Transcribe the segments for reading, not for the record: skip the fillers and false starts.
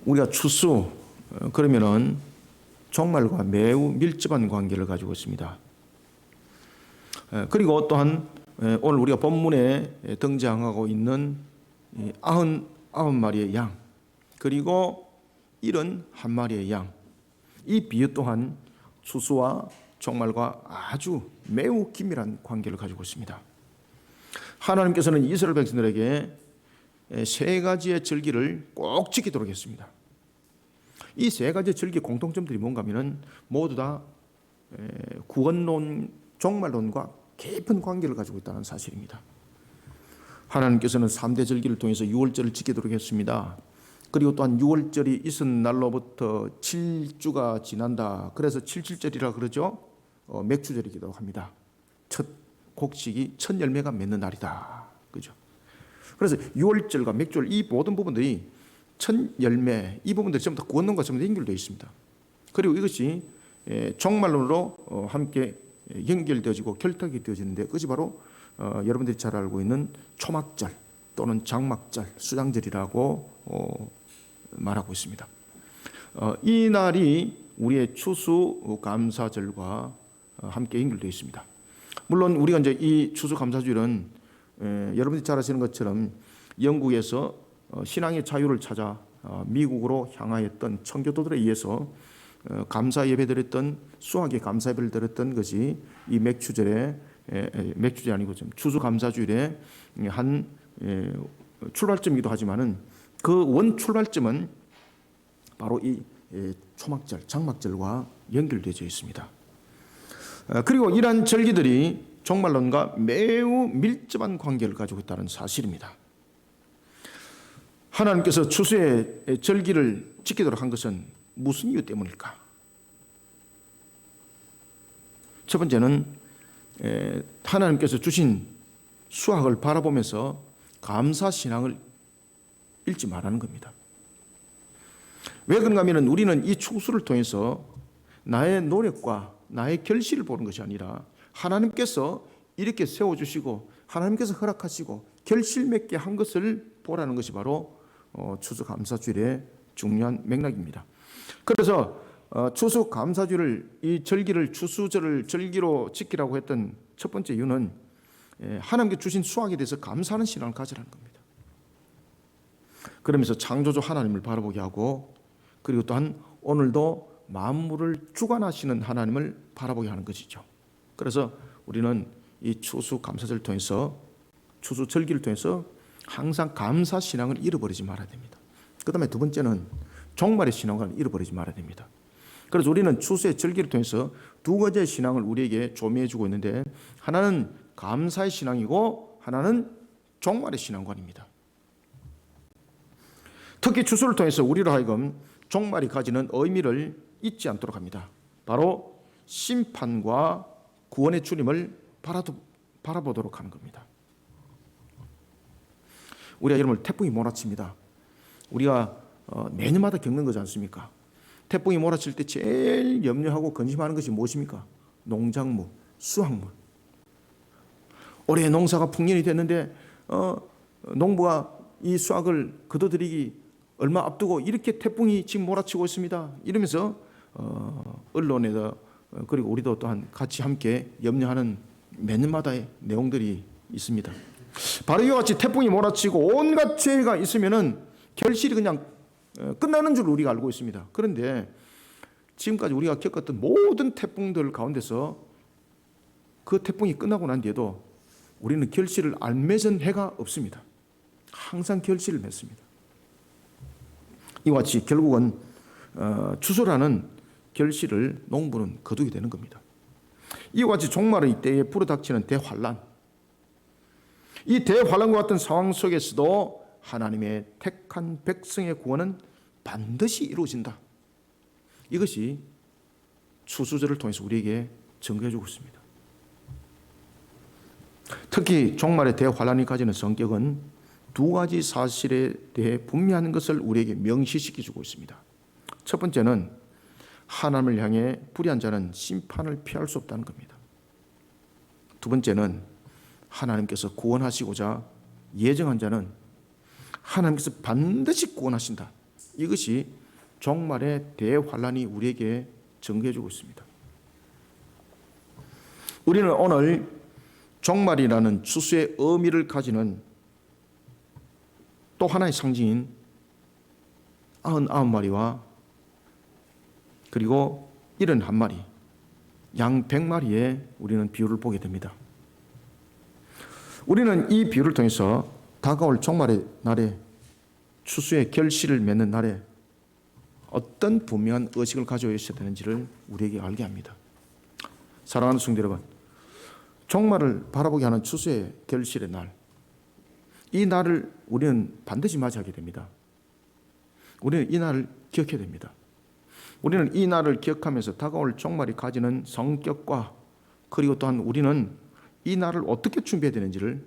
우리가 추수 그러면은 종말과 매우 밀접한 관계를 가지고 있습니다. 그리고 또한 오늘 우리가 본문에 등장하고 있는 99마리의 양 그리고 71마리의 양, 이 비유 또한 추수와 종말과 아주 매우 긴밀한 관계를 가지고 있습니다. 하나님께서는 이스라엘 백성들에게 세 가지의 절기를 꼭 지키도록 했습니다. 이 세 가지의 절기의 공통점들이 뭔가 하면은 모두 다 구원론, 종말론과 깊은 관계를 가지고 있다는 사실입니다. 하나님께서는 3대 절기를 통해서 6월절을 지키도록 했습니다. 그리고 또한 6월절이 있은 날로부터 7주가 지난다. 그래서 77절이라 그러죠. 맥주절이기도 합니다. 첫 곡식이 첫 열매가 맺는 날이다. 그죠? 그래서 6월절과 맥주절 이 모든 부분들이 첫 열매 이 부분들이 전부 다 구원론과 전부 다 연결되어 있습니다. 그리고 이것이 종말론으로 함께 연결되어지고 결탁이 되어지는데 그것이 바로 여러분들이 잘 알고 있는 초막절 또는 장막절, 수장절이라고 말하고 있습니다. 이 날이 우리의 추수감사절과 함께 연결되어 있습니다. 물론 우리가 이제 이 추수감사절은 여러분들이 잘 아시는 것처럼 영국에서 신앙의 자유를 찾아 미국으로 향하였던 청교도들에 의해서 감사 예배 드렸던 수학의 감사 예배를 드렸던 것이 이 맥주절이 아니고 좀 추수감사주일의 한 출발점이기도 하지만은 그 원 출발점은 바로 이 초막절, 장막절과 연결되어 있습니다. 그리고 이러한 절기들이 종말론과 매우 밀접한 관계를 가지고 있다는 사실입니다. 하나님께서 추수의 절기를 지키도록 한 것은 무슨 이유 때문일까? 첫 번째는 하나님께서 주신 수확을 바라보면서 감사신앙을 잃지 말라는 겁니다. 왜 그런가 하면 우리는 이 추수를 통해서 나의 노력과 나의 결실을 보는 것이 아니라 하나님께서 이렇게 세워주시고 하나님께서 허락하시고 결실 맺게 한 것을 보라는 것이 바로 추수감사주일의 중요한 맥락입니다. 그래서 추수감사주일을 이 절기를 추수절을 절기로 지키라고 했던 첫 번째 이유는 하나님께 주신 수확에 대해서 감사하는 신앙을 가지라는 겁니다. 그러면서 창조주 하나님을 바라보게 하고 그리고 또한 오늘도 만물을 주관하시는 하나님을 바라보게 하는 것이죠. 그래서 우리는 이 추수감사절을 통해서 추수절기를 통해서 항상 감사 신앙을 잃어버리지 말아야 됩니다. 그 다음에 두 번째는 종말의 신앙을 잃어버리지 말아야 됩니다. 그래서 우리는 추수의 절기를 통해서 두 가지의 신앙을 우리에게 조명해 주고 있는데 하나는 감사의 신앙이고 하나는 종말의 신앙관입니다. 특히 추수를 통해서 우리로 하여금 종말이 가지는 의미를 잊지 않도록 합니다. 바로 심판과 구원의 주님을 바라보도록 하는 겁니다. 우리가 여러분 태풍이 몰아칩니다. 우리가 매년마다 겪는 거지 않습니까? 태풍이 몰아칠 때 제일 염려하고 근심하는 것이 무엇입니까? 농작물, 수확물. 올해 농사가 풍년이 됐는데 농부가 이 수확을 거둬들이기 얼마 앞두고 이렇게 태풍이 지금 몰아치고 있습니다. 이러면서 언론에다 그리고 우리도 또한 같이 함께 염려하는 매년마다의 내용들이 있습니다. 바로 이와 같이 태풍이 몰아치고 온갖 죄가 있으면은 결실이 그냥 끝나는 줄 우리가 알고 있습니다. 그런데 지금까지 우리가 겪었던 모든 태풍들 가운데서 그 태풍이 끝나고 난 뒤에도 우리는 결실을 안 맺은 해가 없습니다. 항상 결실을 맺습니다. 이와 같이 결국은 추수라는 결실을 농부는 거두게 되는 겁니다. 이와 같이 종말의 때에 불어닥치는 대환란, 이 대환란과 같은 상황 속에서도 하나님의 택한 백성의 구원은 반드시 이루어진다. 이것이 추수절을 통해서 우리에게 증거해 주고 있습니다. 특히 종말의 대환란이 가지는 성격은 두 가지 사실에 대해 분명한 것을 우리에게 명시시켜 주고 있습니다. 첫 번째는 하나님을 향해 불의한 자는 심판을 피할 수 없다는 겁니다. 두 번째는 하나님께서 구원하시고자 예정한 자는 하나님께서 반드시 구원하신다. 이것이 종말의 대환란이 우리에게 증거해주고 있습니다. 우리는 오늘 종말이라는 추수의 의미를 가지는 또 하나의 상징인 99마리와 그리고 71마리, 양 100마리의 우리는 비유를 보게 됩니다. 우리는 이 비유를 통해서 다가올 종말의 날에 추수의 결실을 맺는 날에 어떤 분명한 의식을 가지고 있어야 되는지를 우리에게 알게 합니다. 사랑하는 성도 여러분, 종말을 바라보게 하는 추수의 결실의 날, 이 날을 우리는 반드시 맞이하게 됩니다. 우리는 이 날을 기억해야 됩니다. 우리는 이 날을 기억하면서 다가올 종말이 가지는 성격과 그리고 또한 우리는 이 날을 어떻게 준비해야 되는지를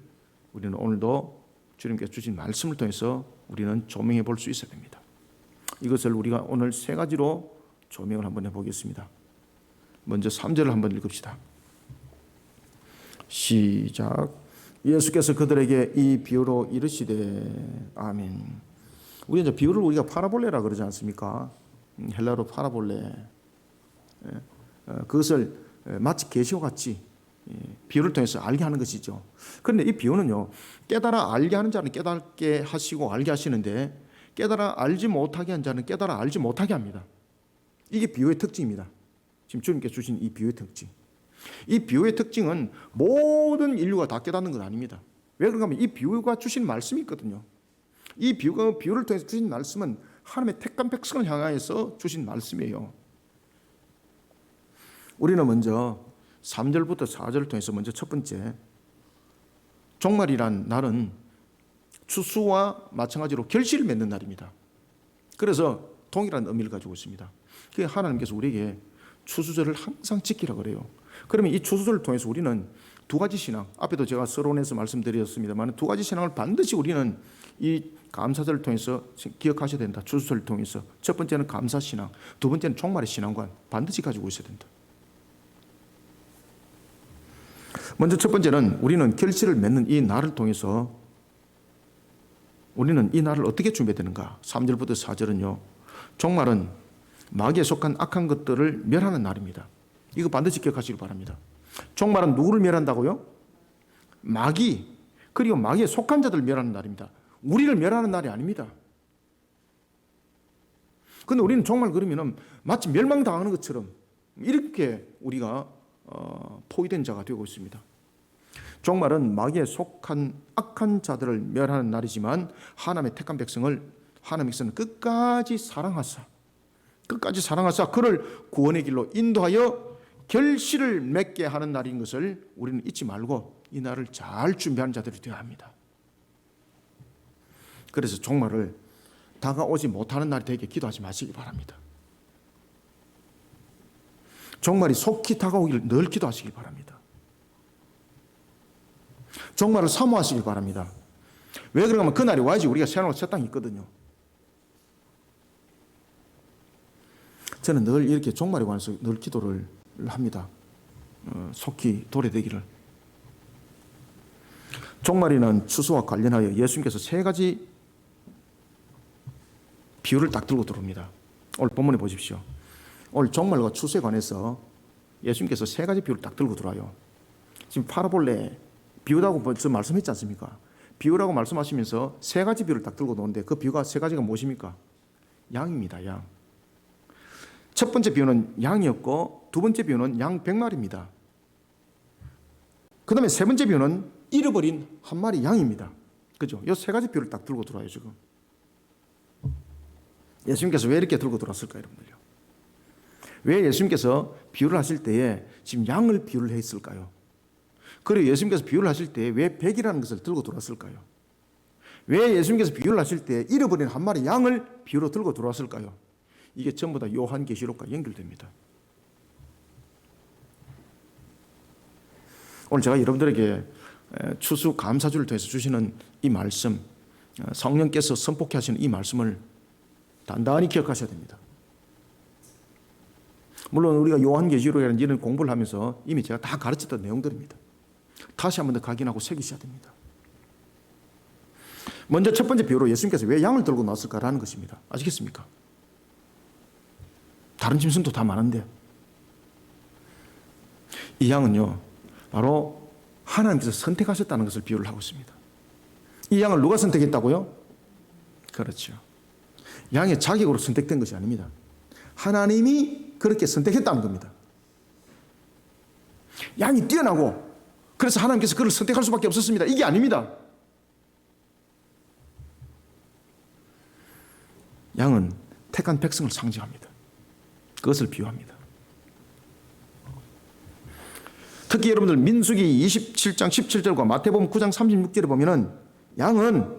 우리는 오늘도 주님께서 주신 말씀을 통해서 우리는 조명해 볼 수 있어야 됩니다. 이것을 우리가 오늘 세 가지로 조명을 한번 해보겠습니다. 먼저 3절을 한번 읽읍시다. 시작. 예수께서 그들에게 이 비유로 이르시되 아멘. 우리 이제 비유를 우리가 파라볼레라 그러지 않습니까? 헬라로 파라볼레. 그것을 마치 계시와 같이 비유를 통해서 알게 하는 것이죠. 그런데 이 비유는요, 깨달아 알게 하는 자는 깨닫게 하시고 알게 하시는데 깨달아 알지 못하게 한 자는 깨달아 알지 못하게 합니다. 이게 비유의 특징입니다. 지금 주님께서 주신 이 비유의 특징. 이 비유의 특징은 모든 인류가 다 깨닫는 건 아닙니다. 왜 그런가 하면 이 비유가 주신 말씀이 있거든요. 이 비유를 통해서 주신 말씀은 하나님의 택한 백성을 향하여서 주신 말씀이에요. 우리는 먼저 3절부터 4절을 통해서 먼저 첫 번째, 종말이란 날은 추수와 마찬가지로 결실을 맺는 날입니다. 그래서 동일한 의미를 가지고 있습니다. 그게 하나님께서 우리에게 추수절을 항상 지키라고 그래요. 그러면 이 추수절을 통해서 우리는 두 가지 신앙, 앞에도 제가 서론에서 말씀드렸습니다만 두 가지 신앙을 반드시 우리는 이 감사절을 통해서 기억하셔야 된다. 추수절을 통해서 첫 번째는 감사신앙, 두 번째는 종말의 신앙관 반드시 가지고 있어야 된다. 먼저 첫 번째는 우리는 결실을 맺는 이 날을 통해서 우리는 이 날을 어떻게 준비해야 되는가. 3절부터 4절은요, 종말은 마귀에 속한 악한 것들을 멸하는 날입니다. 이거 반드시 기억하시기 바랍니다. 종말은 누구를 멸한다고요? 마귀, 그리고 마귀에 속한 자들을 멸하는 날입니다. 우리를 멸하는 날이 아닙니다. 그런데 우리는 종말 그러면 마치 멸망당하는 것처럼 이렇게 우리가 포위된 자가 되고 있습니다. 종말은 마귀에 속한 악한 자들을 멸하는 날이지만 하나님의 택한 백성을 하나님께서는 끝까지 사랑하사 그를 구원의 길로 인도하여 결실을 맺게 하는 날인 것을 우리는 잊지 말고 이 날을 잘 준비하는 자들이 되어야 합니다. 그래서 종말을 다가오지 못하는 날이 되게 기도하지 마시기 바랍니다. 종말이 속히 다가오기를 늘 기도하시기 바랍니다. 종말을 사모하시기 바랍니다. 왜 그런가 하면 그날이 와야지 우리가 새로운 새 땅이 있거든요. 저는 늘 이렇게 종말에 관해서 늘 기도를 합니다. 속히 도래되기를. 종말이는 추수와 관련하여 예수님께서 세 가지 비유를 딱 들고 들어옵니다. 오늘 본문에 보십시오. 오늘 종말과 추수에 관해서 예수님께서 세 가지 비유를 딱 들고 들어와요. 지금 파라볼레 비유라고 벌써 말씀했지 않습니까? 비유라고 말씀하시면서 세 가지 비유를 딱 들고 노는데 그 비유가 세 가지가 무엇입니까? 양입니다. 양. 첫 번째 비유는 양이었고 두 번째 비유는 양 100마리입니다. 그 다음에 세 번째 비유는 잃어버린 한 마리 양입니다. 그죠? 이 세 가지 비유를 딱 들고 들어와요, 지금. 예수님께서 왜 이렇게 들고 들어왔을까요, 여러분들요? 왜 예수님께서 비유를 하실 때에 지금 양을 비유를 했을까요? 그리고 예수님께서 비유를 하실 때 왜 100이라는 것을 들고 들어왔을까요? 왜 예수님께서 비유를 하실 때 잃어버린 한 마리 양을 비유로 들고 들어왔을까요? 이게 전부 다 요한계시록과 연결됩니다. 오늘 제가 여러분들에게 추수 감사주를 통해서 주시는 이 말씀, 성령께서 선포케 하시는 이 말씀을 단단히 기억하셔야 됩니다. 물론 우리가 요한계시록이라는 이런 공부를 하면서 이미 제가 다 가르쳤던 내용들입니다. 다시 한 번 더 각인하고 새기셔야 됩니다. 먼저 첫 번째 비유로 예수님께서 왜 양을 들고 나왔을까라는 것입니다. 아시겠습니까? 다른 짐승도 다 많은데 이 양은요, 바로 하나님께서 선택하셨다는 것을 비유를 하고 있습니다. 이 양을 누가 선택했다고요? 그렇죠. 양의 자격으로 선택된 것이 아닙니다. 하나님이 그렇게 선택했다는 겁니다. 양이 뛰어나고 그래서 하나님께서 그를 선택할 수밖에 없었습니다. 이게 아닙니다. 양은 택한 백성을 상징합니다. 그것을 비유합니다. 특히 여러분들 민수기 27장 17절과 마태복음 9장 36절에 보면은 양은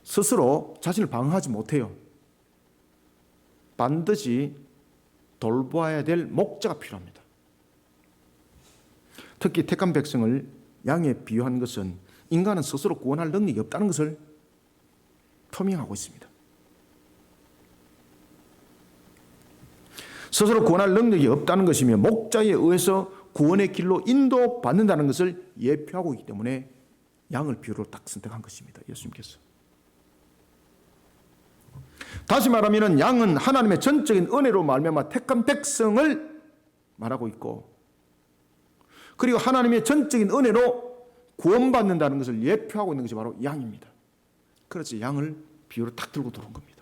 스스로 자신을 방어하지 못해요. 반드시 돌보아야 될 목자가 필요합니다. 특히 택한 백성을 양에 비유한 것은 인간은 스스로 구원할 능력이 없다는 것을 표명하고 있습니다. 스스로 구원할 능력이 없다는 것이며 목자에 의해서 구원의 길로 인도받는다는 것을 예표하고 있기 때문에 양을 비유로 딱 선택한 것입니다. 예수님께서. 다시 말하면 양은 하나님의 전적인 은혜로 말미암아 택한 백성을 말하고 있고, 그리고 하나님의 전적인 은혜로 구원받는다는 것을 예표하고 있는 것이 바로 양입니다. 그래서 양을 비유로 딱 들고 들어온 겁니다.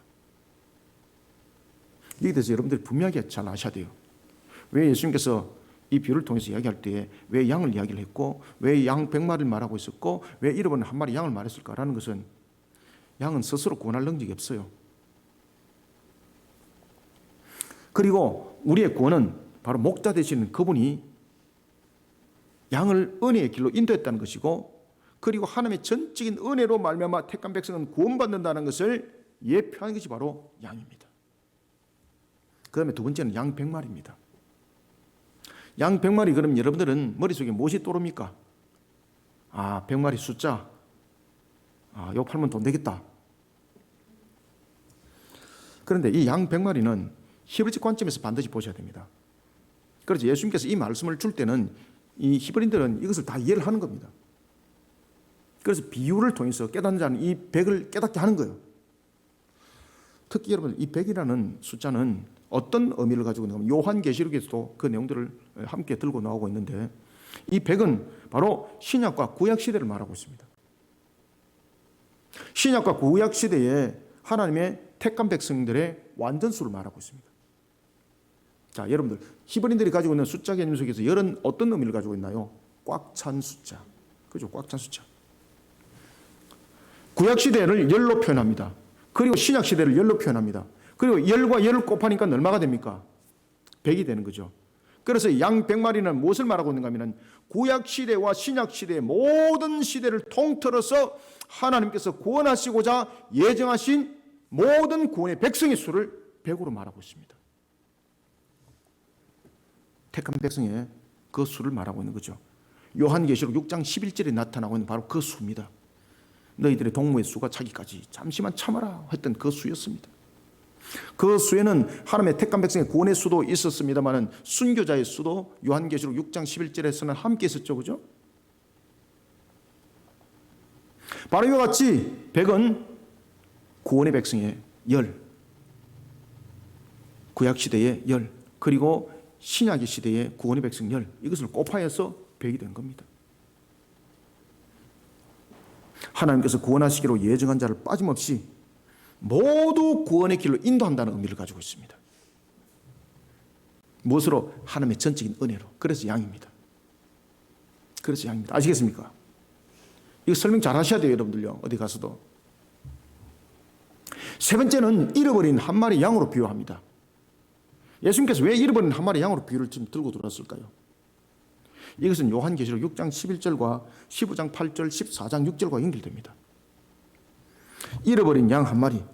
이에 대해서 여러분들이 분명하게 잘 아셔야 돼요. 왜 예수님께서 이 비유를 통해서 이야기할 때에 왜 양을 이야기를 했고, 왜 양 100마리를 말하고 있었고, 왜 잃어버린 한 마리 양을 말했을까라는 것은, 양은 스스로 구원할 능력이 없어요. 그리고 우리의 구원은 바로 목자 되시는 그분이 양을 은혜의 길로 인도했다는 것이고, 그리고 하나님의 전적인 은혜로 말미암아 택한 백성은 구원받는다는 것을 예표하는 것이 바로 양입니다. 그 다음에 두 번째는 양 100마리입니다. 양 100마리, 그럼 여러분들은 머릿속에 무엇이 떠오릅니까? 100마리 숫자. 이거 팔면 돈 되겠다. 그런데 이 양 100마리는 히브리적 관점에서 반드시 보셔야 됩니다. 그래서 예수님께서 이 말씀을 줄 때는 이 히브리인들은 이것을 다 이해를 하는 겁니다. 그래서 비유를 통해서 깨닫는 자는 이 100을 깨닫게 하는 거예요. 특히 여러분, 이 100이라는 숫자는 어떤 의미를 가지고 있는가 하면 요한계시록에서도 그 내용들을 함께 들고 나오고 있는데, 이 100은 바로 신약과 구약 시대를 말하고 있습니다. 신약과 구약 시대에 하나님의 택한 백성들의 완전수를 말하고 있습니다. 자, 여러분들 히브리인들이 가지고 있는 숫자 개념 속에서 열은 어떤 의미를 가지고 있나요? 꽉 찬 숫자. 그죠? 꽉 찬 숫자. 구약 시대를 열로 표현합니다. 그리고 신약 시대를 열로 표현합니다. 그리고 열과 열을 곱하니까 얼마가 됩니까? 100이 되는 거죠. 그래서 양 100마리는 무엇을 말하고 있는가 하면 구약 시대와 신약 시대의 모든 시대를 통틀어서 하나님께서 구원하시고자 예정하신 모든 구원의 백성의 수를 100으로 말하고 있습니다. 택한 백성의 그 수를 말하고 있는 거죠. 요한계시록 6장 11절에 나타나고 있는 바로 그 수입니다. 너희들의 동무의 수가 차기까지 잠시만 참아라 했던 그 수였습니다. 그 수에는 하나님의 택한 백성의 구원의 수도 있었습니다만 순교자의 수도 요한계시록 6장 11절에서는 함께 있었죠. 그죠? 바로 이와 같이 100은 구원의 백성의 열, 구약시대의 열, 그리고 신약의 시대의 구원의 백성 열, 이것을 곱하여서 100이 된 겁니다. 하나님께서 구원하시기로 예정한 자를 빠짐없이 모두 구원의 길로 인도한다는 의미를 가지고 있습니다. 무엇으로? 하나님의 전적인 은혜로. 그래서 양입니다. 그래서 양입니다. 아시겠습니까? 이거 설명 잘 하셔야 돼요, 여러분들요. 어디 가서도. 세 번째는 잃어버린 한 마리 양으로 비유합니다. 예수님께서 왜 잃어버린 한 마리 양으로 비유를 지금 들고 들어왔을까요? 이것은 요한계시록 6장 11절과 15장 8절, 14장 6절과 연결됩니다. 잃어버린 양 한 마리.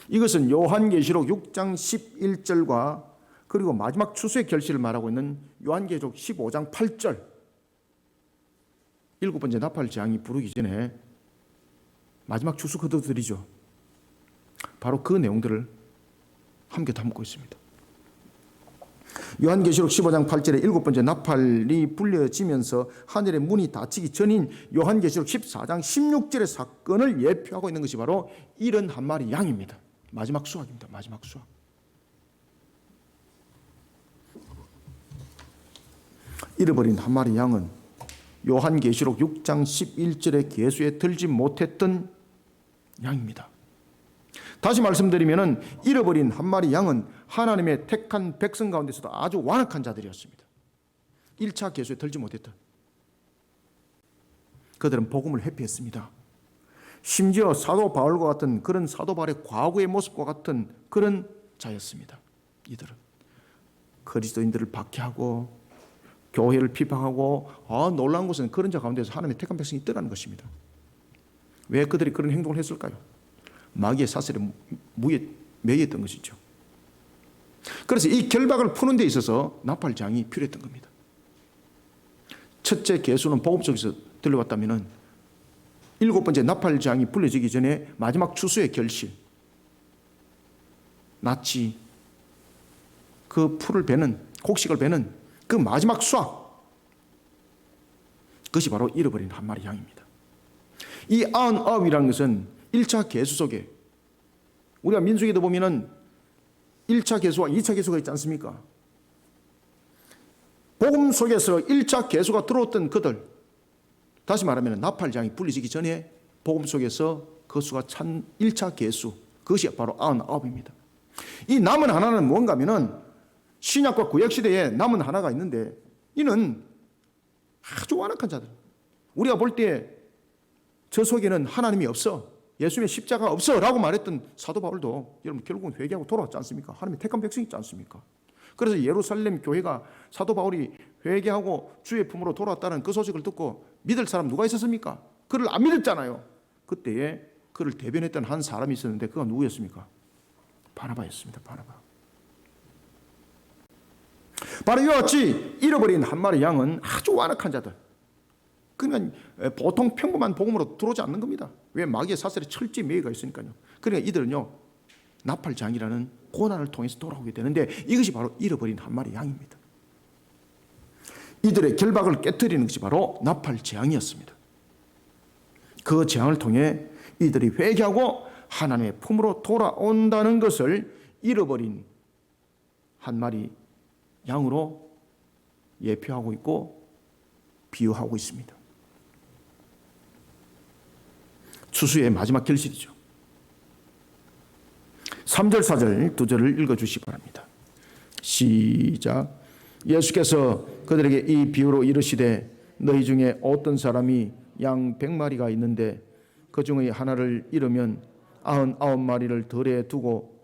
이것은 요한계시록 6장 11절과 그리고 마지막 추수의 결실을 말하고 있는 요한계시록 15장 8절. 일곱 번째 나팔 재앙이 부르기 전에 마지막 추수 거두들이죠. 바로 그 내용들을 함께 담고 있습니다. 요한계시록 15장 8절에 일곱 번째 나팔이 불려지면서 하늘의 문이 닫히기 전인 요한계시록 14장 16절의 사건을 예표하고 있는 것이 바로 이런 한 마리 양입니다. 마지막 수확입니다. 마지막 수확. 잃어버린 한 마리 양은 요한계시록 6장 11절의 계수에 들지 못했던 양입니다. 다시 말씀드리면 잃어버린 한 마리 양은 하나님의 택한 백성 가운데서도 아주 완악한 자들이었습니다. 1차 계수에 들지 못했던 그들은 복음을 회피했습니다. 심지어 사도 바울과 같은 그런 사도 바울의 과거의 모습과 같은 그런 자였습니다. 이들은 그리스도인들을 박해하고 교회를 비방하고 놀라운 것은 그런 자 가운데서 하나님의 택한 백성이 있더라는 것입니다. 왜 그들이 그런 행동을 했을까요? 마귀의 사슬에 매였던 것이죠. 그래서 이 결박을 푸는 데 있어서 나팔장이 필요했던 겁니다. 첫째 계수는 복음 속에서 들려왔다면 일곱 번째 나팔장이 불려지기 전에 마지막 추수의 결실, 낫이 그 풀을 베는, 곡식을 베는 그 마지막 수확, 그것이 바로 잃어버린 한 마리 양입니다. 이 99이라는 것은 1차 계수 속에 우리가 민수기도 보면은 1차 계수와 2차 계수가 있지 않습니까? 복음 속에서 1차 계수가 들어왔던 그들, 다시 말하면 나팔장이 불리지기 전에 복음 속에서 그 수가 찬 1차 계수, 그것이 바로 99입니다. 이 남은 하나는 뭔가 하면은 신약과 구약시대에 남은 하나가 있는데 이는 아주 완악한 자들. 우리가 볼 때 저 속에는 하나님이 없어, 예수님의 십자가 없어 라고 말했던 사도 바울도 여러분 결국은 회개하고 돌아왔지 않습니까? 하나님의 택한 백성이 있지 않습니까? 그래서 예루살렘 교회가 사도 바울이 회개하고 주의 품으로 돌아왔다는 그 소식을 듣고 믿을 사람 누가 있었습니까? 그를 안 믿었잖아요. 그때에 그를 대변했던 한 사람이 있었는데 그가 누구였습니까? 바나바였습니다. 바나바. 바로 이와 같이 잃어버린 한 마리 양은 아주 완악한 자들, 그러니까 보통 평범한 복음으로 들어오지 않는 겁니다. 왜? 마귀의 사슬에 철저히 매여가 있으니까요. 그러니까 이들은요 나팔장이라는 고난을 통해서 돌아오게 되는데 이것이 바로 잃어버린 한 마리 양입니다. 이들의 결박을 깨뜨리는 것이 바로 나팔재앙이었습니다. 그 재앙을 통해 이들이 회개하고 하나님의 품으로 돌아온다는 것을 잃어버린 한 마리 양으로 예표하고 있고 비유하고 있습니다. 추수의 마지막 결실이죠. 3절 4절 두 절을 읽어주시기 바랍니다. 시작. 예수께서 그들에게 이 비유로 이르시되 너희 중에 어떤 사람이 양 100마리가 있는데 그 중에 하나를 잃으면 99마리를 덜에 두고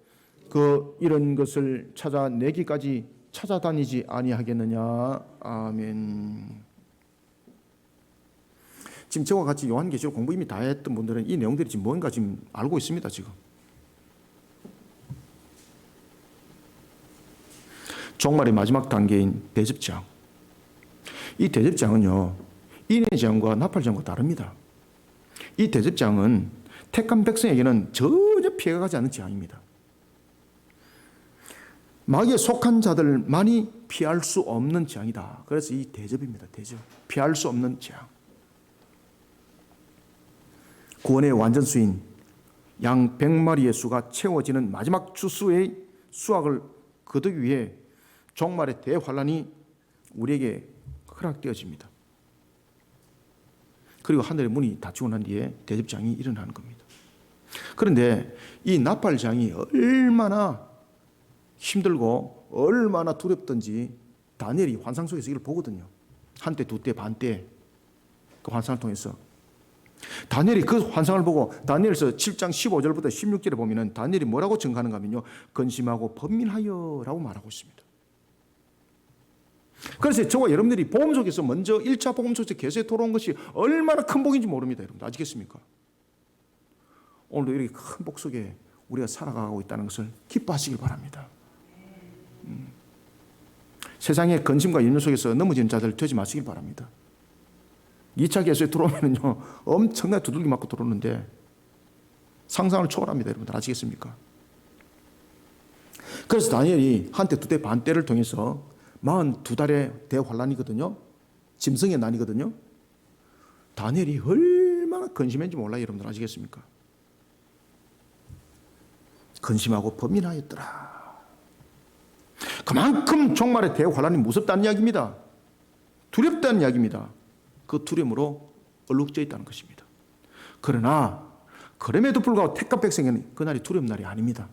그 잃은 것을 찾아내기까지 찾아다니지 아니하겠느냐. 아멘. 지금 저와 같이 요한계시록 공부 이미 다 했던 분들은 이 내용들이 지금 뭔가 지금 알고 있습니다. 지금 종말의 마지막 단계인 대접장. 이 대접장은요 인의 재앙과 나팔장과 다릅니다. 이 대접장은 택한 백성에게는 전혀 피해가 가지 않는 재앙입니다. 마귀에 속한 자들만이 피할 수 없는 재앙이다. 그래서 이 대접입니다. 대접. 피할 수 없는 재앙. 구원의 완전수인 양 100마리의 수가 채워지는 마지막 추수의 수확을 거두기 위해 종말의 대환란이 우리에게 허락되어집니다. 그리고 하늘의 문이 닫히고 난 뒤에 대접장이 일어나는 겁니다. 그런데 이 나팔장이 얼마나 힘들고 얼마나 두렵던지 다니엘이 환상 속에서 이걸 보거든요. 한때, 두때, 반때 그 환상을 통해서 다니엘이 그 환상을 보고 다니엘서 7장 15절부터 16절에 보면 다니엘이 뭐라고 증가하는가 하면요, 근심하고 번민하여 라고 말하고 있습니다. 그래서 저와 여러분들이 복음 속에서 먼저 1차 복음 속에서 계수에 돌아온 것이 얼마나 큰 복인지 모릅니다. 여러분 아시겠습니까? 오늘도 이렇게 큰 복 속에 우리가 살아가고 있다는 것을 기뻐하시길 바랍니다. 세상의 근심과 염려 속에서 넘어지는 자들 되지 마시길 바랍니다. 2차 계수에 들어오면요 엄청나게 두들기 맞고 들어오는데 상상을 초월합니다. 여러분들 아시겠습니까? 그래서 다니엘이 한때 두 대 반 때를 통해서 42달의 대환란이거든요. 짐승의 난이거든요. 다니엘이 얼마나 근심했는지 몰라요. 여러분들 아시겠습니까? 근심하고 범인하였더라. 그만큼 종말의 대환란이 무섭다는 이야기입니다. 두렵다는 이야기입니다. 그 두려움으로 얼룩져 있다는 것입니다. 그러나 그럼에도 불구하고 택한 백성에는 그날이 두려운 날이 아닙니다.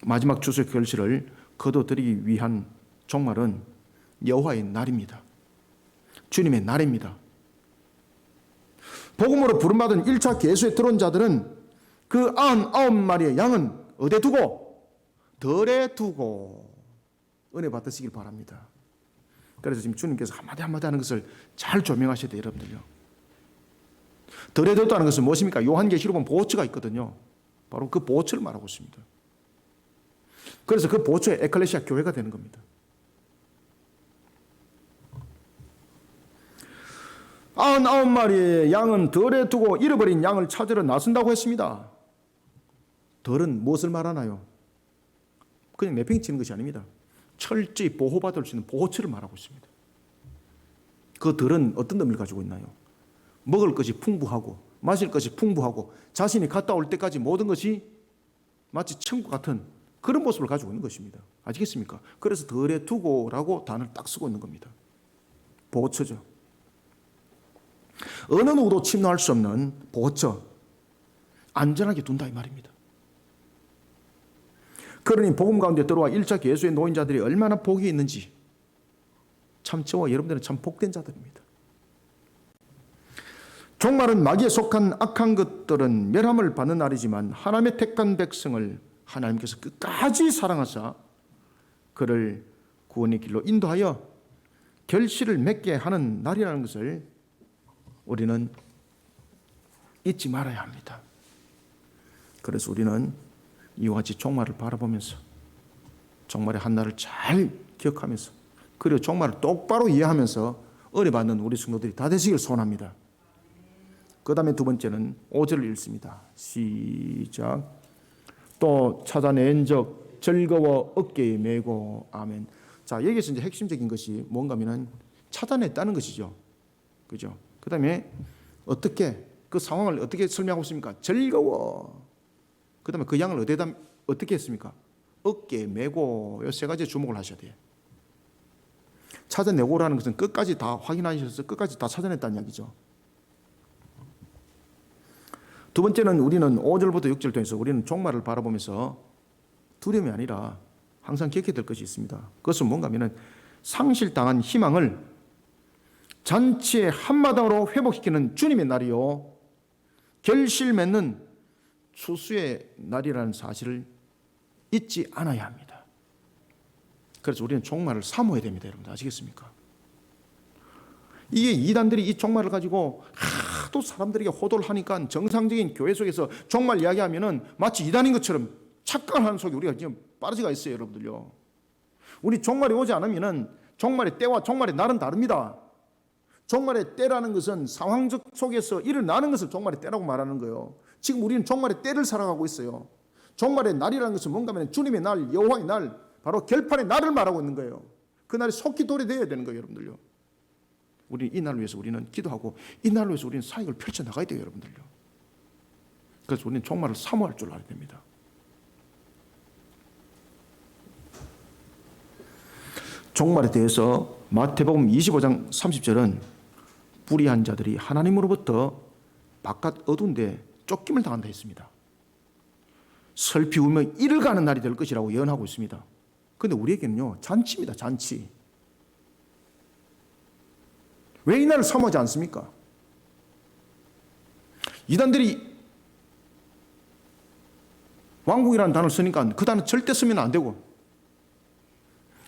마지막 주수의 결실을 거둬들이기 위한 종말은 여호와의 날입니다. 주님의 날입니다. 복음으로 부름받은 1차 계수에 들어온 자들은 그 99마리의 양은 어디에 두고? 덜에 두고 은혜 받으시길 바랍니다. 그래서 지금 주님께서 한마디 한마디 하는 것을 잘 조명하셔야 돼요, 여러분들요. 덜에 뒀다는 것은 무엇입니까? 요한계시록 보면 보호처가 있거든요. 바로 그 보호처를 말하고 있습니다. 그래서 그 보호처의 에클레시아 교회가 되는 겁니다. 99마리의 양은 덜에 두고 잃어버린 양을 찾으러 나선다고 했습니다. 덜은 무엇을 말하나요? 그냥 내팽이 치는 것이 아닙니다. 철저히 보호받을 수 있는 보호처를 말하고 있습니다. 그 덜은 어떤 의미를 가지고 있나요? 먹을 것이 풍부하고 마실 것이 풍부하고 자신이 갔다 올 때까지 모든 것이 마치 천국 같은 그런 모습을 가지고 있는 것입니다. 아시겠습니까? 그래서 덜에 두고라고 단어를 딱 쓰고 있는 겁니다. 보호처죠. 어느 누구도 침노할 수 없는 보호처, 안전하게 둔다 이 말입니다. 그러니 복음 가운데 들어와 1차 계수에 놓인 자들이 얼마나 복이 있는지 참 저와 여러분들은 참 복된 자들입니다. 종말은 마귀에 속한 악한 것들은 멸함을 받는 날이지만 하나님의 택한 백성을 하나님께서 끝까지 사랑하사 그를 구원의 길로 인도하여 결실을 맺게 하는 날이라는 것을 우리는 잊지 말아야 합니다. 그래서 우리는 이와 같이 종말을 바라보면서 종말의 한날을 잘 기억하면서 그리고 종말을 똑바로 이해하면서 은혜 받는 우리 성도들이 다 되시길 소원합니다. 그 다음에 두 번째는 5절을 읽습니다. 시작. 또 찾아낸 적 즐거워 어깨에 메고 아멘. 자, 여기서 이제 핵심적인 것이 뭔가 하면은 찾아냈다는 것이죠. 그죠? 그 다음에 어떻게 그 상황을 어떻게 설명하고 있습니까? 즐거워. 그 다음에 그 양을 어디에다 어떻게 했습니까? 어깨에 메고 이 세 가지에 주목을 하셔야 돼요. 찾아내고라는 것은 끝까지 다 확인하셔서 끝까지 다 찾아냈다는 이야기죠. 두 번째는 우리는 5절부터 6절 통해서 우리는 종말을 바라보면서 두려움이 아니라 항상 기억해야 될 것이 있습니다. 그것은 뭔가 하면 상실당한 희망을 잔치의 한마당으로 회복시키는 주님의 날이요 결실 맺는 추수의 날이라는 사실을 잊지 않아야 합니다. 그래서 우리는 종말을 사모해야 됩니다. 여러분들 아시겠습니까? 이게 이단들이 이 종말을 가지고 하도 사람들에게 호도를 하니까 정상적인 교회 속에서 종말 이야기하면은 마치 이단인 것처럼 착각하는 속에 우리가 지금 빠져가 있어요, 여러분들요. 우리 종말이 오지 않으면은 종말의 때와 종말의 날은 다릅니다. 종말의 때라는 것은 상황적 속에서 일어나는 것을 종말의 때라고 말하는 거예요. 지금 우리는 종말의 때를 살아가고 있어요. 종말의 날이라는 것은 뭔가 하면 주님의 날, 여호와의 날, 바로 결판의 날을 말하고 있는 거예요. 그 날이 속히 도래되어야 되는 거예요, 여러분들요. 우리 이 날을 위해서 우리는 기도하고 이 날을 위해서 우리는 사역을 펼쳐나가야 돼요, 여러분들요. 그래서 우리는 종말을 사모할 줄 알아야 됩니다. 종말에 대해서 마태복음 25장 30절은 불의한 자들이 하나님으로부터 바깥 어두운 데 쫓김을 당한다 했습니다. 슬피 울며 이를 가는 날이 될 것이라고 예언하고 있습니다. 그런데 우리에게는요, 잔치입니다, 잔치. 왜 이 날을 사모하지 않습니까? 이단들이 왕국이라는 단어를 쓰니까 그 단어 절대 쓰면 안 되고,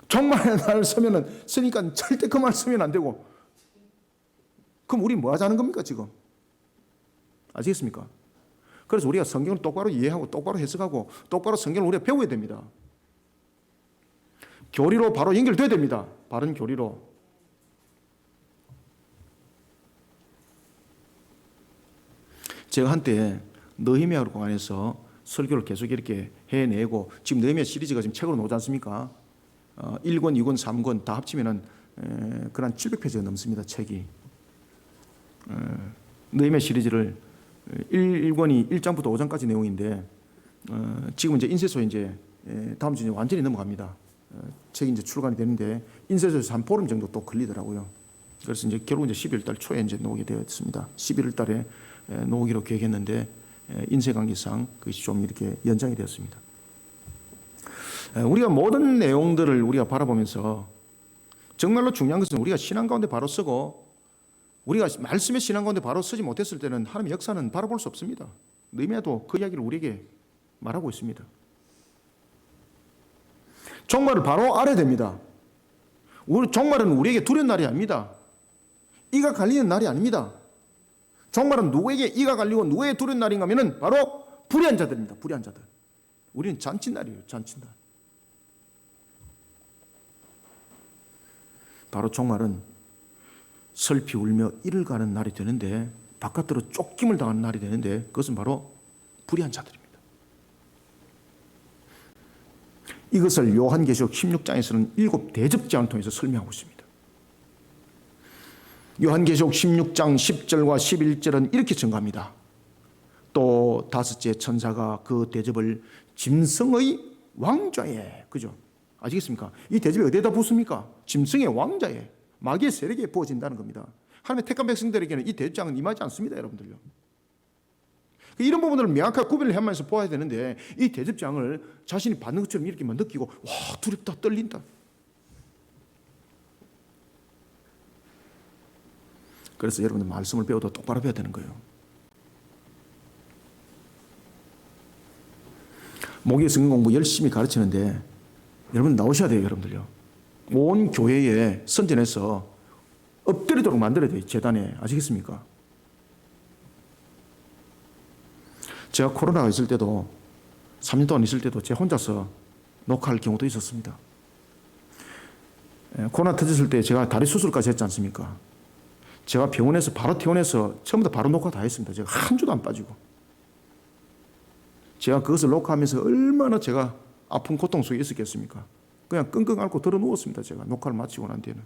종말의 날을 쓰니까 절대 그 말 쓰면 안 되고, 그럼 우리 뭐 하자는 겁니까, 지금? 아시겠습니까? 그래서 우리가 성경을 똑바로 이해하고 똑바로 해석하고 똑바로 성경을 우리가 배워야 됩니다. 교리로 바로 연결돼야 됩니다. 바른 교리로. 제가 한때 느헤미야 공간에서 설교를 계속 이렇게 해내고 지금 느헤미야 시리즈가 지금 책으로 나오지 않습니까? 1권, 2권, 3권 다 합치면은 그한 700페이지가 넘습니다. 책이. 느헤미야 시리즈를 1권이 1장부터 5장까지 내용인데 지금 이제 인쇄소에 이제 다음 주에 완전히 넘어갑니다. 책이 이제 출간이 되는데 인쇄소에서 한 보름 정도 또 걸리더라고요. 그래서 이제 결국 이제 11월 달 초에 이제 나오게 되었습니다. 11월 달에 나오기로 계획했는데 인쇄 관계상 그것이 좀 이렇게 연장이 되었습니다. 우리가 모든 내용들을 우리가 바라보면서 정말로 중요한 것은 우리가 신앙 가운데 바로 서고 우리가 말씀의 신앙 가운데 바로 서지 못했을 때는 하나님의 역사는 바라볼 수 없습니다. 느헤미야도 그 이야기를 우리에게 말하고 있습니다. 종말을 바로 알아야 됩니다. 종말은 우리에게 두려운 날이 아닙니다. 이가 갈리는 날이 아닙니다. 종말은 누구에게 이가 갈리고 누구에게 두려운 날인가 하면 바로 불의한 자들입니다. 불의한 자들. 우리는 잔칫날이에요. 잔칫날. 바로 종말은 슬피 울며 이를 가는 날이 되는데 바깥으로 쫓김을 당하는 날이 되는데 그것은 바로 불의한 자들입니다. 이것을 요한계시록 16장에서는 7 대접장을 통해서 설명하고 있습니다. 요한계시록 16장 10절과 11절은 이렇게 증가합니다. 또 다섯째 천사가 그 대접을 짐승의 왕좌에, 그죠? 아시겠습니까? 이 대접이 어디에다 붓습니까? 짐승의 왕좌에, 마귀의 세력에 부어진다는 겁니다. 하나님의 택한 백성들에게는 이 대접장은 임하지 않습니다, 여러분들요. 이런 부분들을 명확하게 구별을 하면서 보아야 되는데 이 대접장을 자신이 받는 것처럼 이렇게만 느끼고 와 두렵다 떨린다. 그래서 여러분들 말씀을 배워도 똑바로 배워야 되는 거예요. 목요일 성경 공부 열심히 가르치는데 여러분 나오셔야 돼요, 여러분들요. 온 교회에 선전해서 엎드리도록 만들어야 돼요, 재단에. 아시겠습니까? 제가 코로나가 있을 때도 3년 동안 있을 때도 제가 혼자서 녹화할 경우도 있었습니다. 코로나 터졌을 때 제가 다리 수술까지 했지 않습니까? 제가 병원에서 바로 퇴원해서 처음부터 바로 녹화 다 했습니다. 제가 한 주도 안 빠지고. 제가 그것을 녹화하면서 얼마나 제가 아픈 고통 속에 있었겠습니까? 그냥 끙끙 앓고 들어 누웠습니다. 제가 녹화를 마치고 난 뒤에는.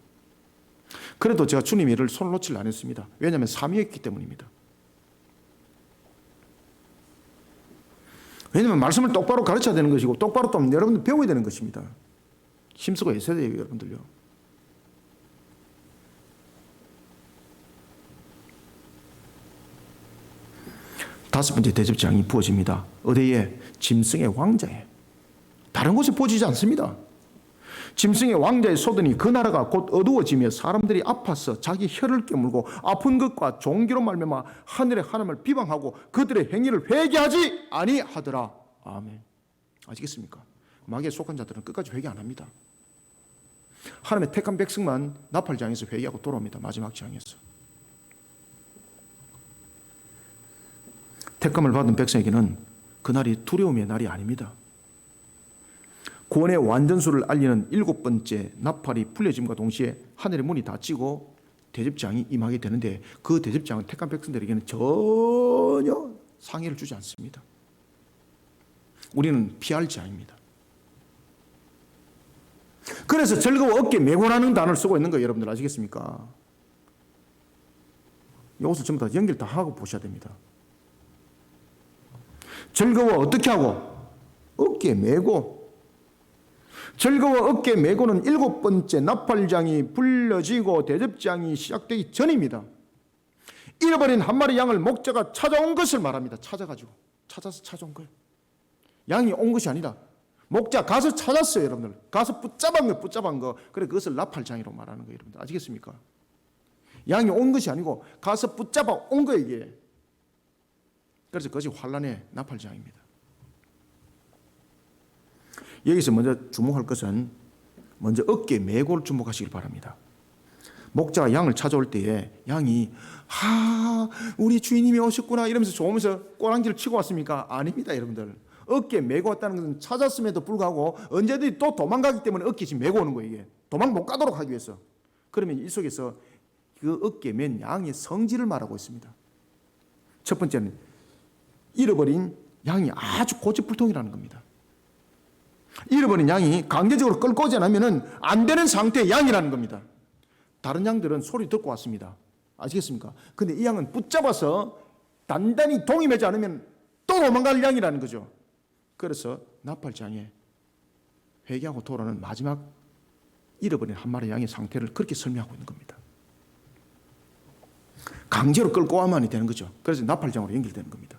그래도 제가 주님 일을 손을 놓질 않았습니다. 왜냐하면 사명했기 때문입니다. 왜냐하면 말씀을 똑바로 가르쳐야 되는 것이고 똑바로 또 여러분들 배워야 되는 것입니다. 힘쓰고 있어야 돼요, 여러분들요. 다섯 번째 대접장이 부어집니다. 어디에? 짐승의 왕자에. 다른 곳에 부어지지 않습니다. 짐승의 왕자의 쏟으니 그 나라가 곧 어두워지며 사람들이 아파서 자기 혀를 깨물고 아픈 것과 종기로 말미암아 하늘의 하나님을 비방하고 그들의 행위를 회개하지 아니하더라. 아멘. 아시겠습니까? 마귀에 속한 자들은 끝까지 회개 안 합니다. 하나님의 택한 백성만 나팔장에서 회개하고 돌아옵니다. 마지막 장에서. 택감을 받은 백성에게는 그날이 두려움의 날이 아닙니다. 구원의 완전수를 알리는 7번째 나팔이 풀려짐과 동시에 하늘의 문이 닫히고 대접장이 임하게 되는데 그 대접장은 택한 백성들에게는 전혀 상해를 주지 않습니다. 우리는 피할 자입니다. 그래서 즐거워 어깨 메고라는 단어를 쓰고 있는 거예요. 여러분들 아시겠습니까? 이것을 전부 다 연결 다 하고 보셔야 됩니다. 즐거워 어떻게 하고? 어깨 메고. 즐거워 어깨 메고는 7번째 나팔장이 불려지고 대접장이 시작되기 전입니다. 잃어버린 한 마리 양을 목자가 찾아온 것을 말합니다. 찾아서 찾아온 거예요. 양이 온 것이 아니라 목자 가서 찾았어요, 여러분들. 가서 붙잡은 거. 그래 그것을 나팔장이라고 말하는 거예요, 여러분들. 아시겠습니까? 양이 온 것이 아니고 가서 붙잡아 온 거예요, 이게. 그래서 그것이 환란의 나팔장입니다. 여기서 먼저 주목할 것은 먼저 어깨 메고를 주목하시길 바랍니다. 목자가 양을 찾아올 때에 양이 우리 주인님이 오셨구나 이러면서 좋으면서 꼬랑지를 치고 왔습니까? 아닙니다, 여러분들. 어깨 메고 왔다는 것은 찾았음에도 불구하고 언제든지 또 도망가기 때문에 어깨 지금 메고 오는 거예요. 이게 도망 못 가도록 하기 위해서. 그러면 이 속에서 그 어깨 맨 양의 성질을 말하고 있습니다. 첫 번째는 잃어버린 양이 아주 고집불통이라는 겁니다. 잃어버린 양이 강제적으로 끌고 오지 않으면 안 되는 상태의 양이라는 겁니다. 다른 양들은 소리 듣고 왔습니다. 아시겠습니까? 근데 이 양은 붙잡아서 단단히 동임하지 않으면 또 도망갈 양이라는 거죠. 그래서 나팔장에 회개하고 돌아오는 마지막 잃어버린 한 마리 양의 상태를 그렇게 설명하고 있는 겁니다. 강제로 끌고 와만이 되는 거죠. 그래서 나팔장으로 연결되는 겁니다.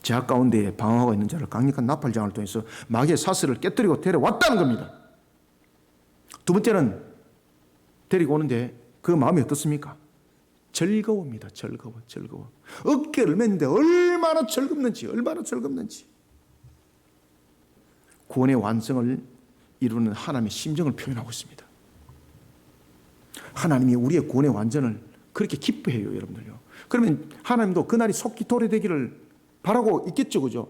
제약 가운데 방황하고 있는 자를 강력한 나팔장을 통해서 마귀의 사슬을 깨뜨리고 데려왔다는 겁니다. 두 번째는 데리고 오는데 그 마음이 어떻습니까? 즐거웁니다. 즐거워. 어깨를 맸는데 얼마나 즐겁는지. 구원의 완성을 이루는 하나님의 심정을 표현하고 있습니다. 하나님이 우리의 구원의 완전을 그렇게 기뻐해요, 여러분들요. 그러면 하나님도 그날이 속히 도래되기를 바라고 있겠죠, 그죠?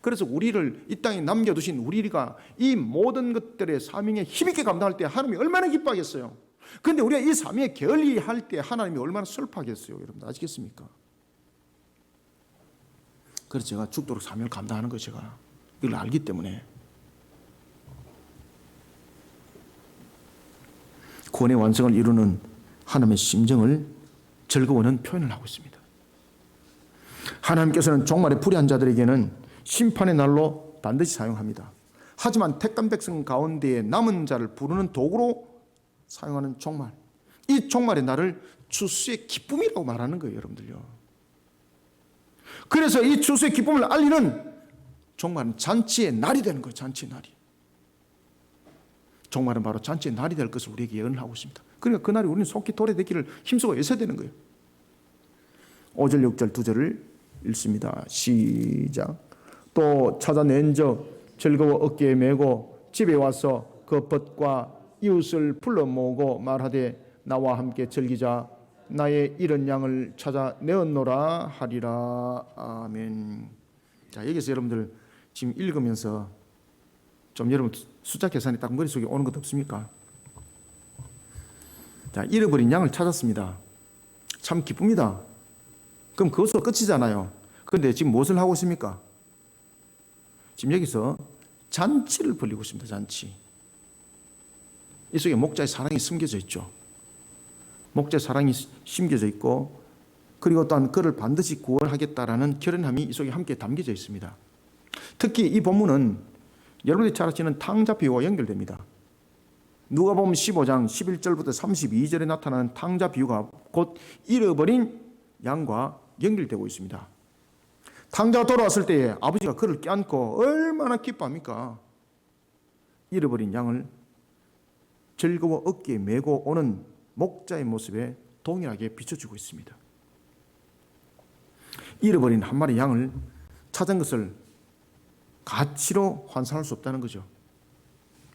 그래서 우리를 이 땅에 남겨두신 우리가 이 모든 것들의 사명에 힘있게 감당할 때 하나님이 얼마나 기뻐하겠어요. 그런데 우리가 이 사명에 게을리할 때 하나님이 얼마나 슬퍼하겠어요, 여러분들 아시겠습니까? 그래서 제가 죽도록 사명을 감당하는 거 제가 이걸 알기 때문에 구원의 완성을 이루는 하나님의 심정을 즐거워하는 표현을 하고 있습니다. 하나님께서는 종말에 불의한 자들에게는 심판의 날로 반드시 사용합니다. 하지만 택한 백성 가운데에 남은 자를 부르는 도구로 사용하는 종말, 이 종말의 날을 추수의 기쁨이라고 말하는 거예요, 여러분들요. 그래서 이 추수의 기쁨을 알리는 종말은 잔치의 날이 되는 거예요. 잔치의 날이. 종말은 바로 잔치의 날이 될 것을 우리에게 예언을 하고 있습니다. 그러니까 그날이 우리는 속히 도래되기를 힘쓰고 있어야 되는 거예요. 5절 6절 2절을 읽습니다. 시작. 또 찾아낸 적 즐거워 어깨에 메고 집에 와서 그 벗과 이웃을 불러 모으고 말하되 나와 함께 즐기자. 나의 잃은 양을 찾아 내었노라 하리라. 아멘. 자, 여기서 여러분들 지금 읽으면서 좀 여러분 숫자 계산이 딱 머릿속에 오는 것 없습니까? 자, 잃어버린 양을 찾았습니다. 참 기쁩니다. 그럼 그것으로 끝이잖아요. 그런데 지금 무엇을 하고 있습니까? 지금 여기서 잔치를 벌이고 있습니다. 잔치. 이 속에 목자의 사랑이 숨겨져 있죠. 목자의 사랑이 심겨져 있고, 그리고 또한 그를 반드시 구원하겠다라는 결연함이 이 속에 함께 담겨져 있습니다. 특히 이 본문은 여러분들이 잘 아시는 탕자 비유와 연결됩니다. 누가복음 15장 11절부터 32절에 나타나는 탕자 비유가 곧 잃어버린 양과 연결되고 있습니다. 탕자가 돌아왔을 때에 아버지가 그를 껴안고 얼마나 기뻐합니까? 잃어버린 양을 즐거워 어깨에 메고 오는 목자의 모습에 동일하게 비춰주고 있습니다. 잃어버린 한 마리 양을 찾은 것을 가치로 환산할 수 없다는 거죠.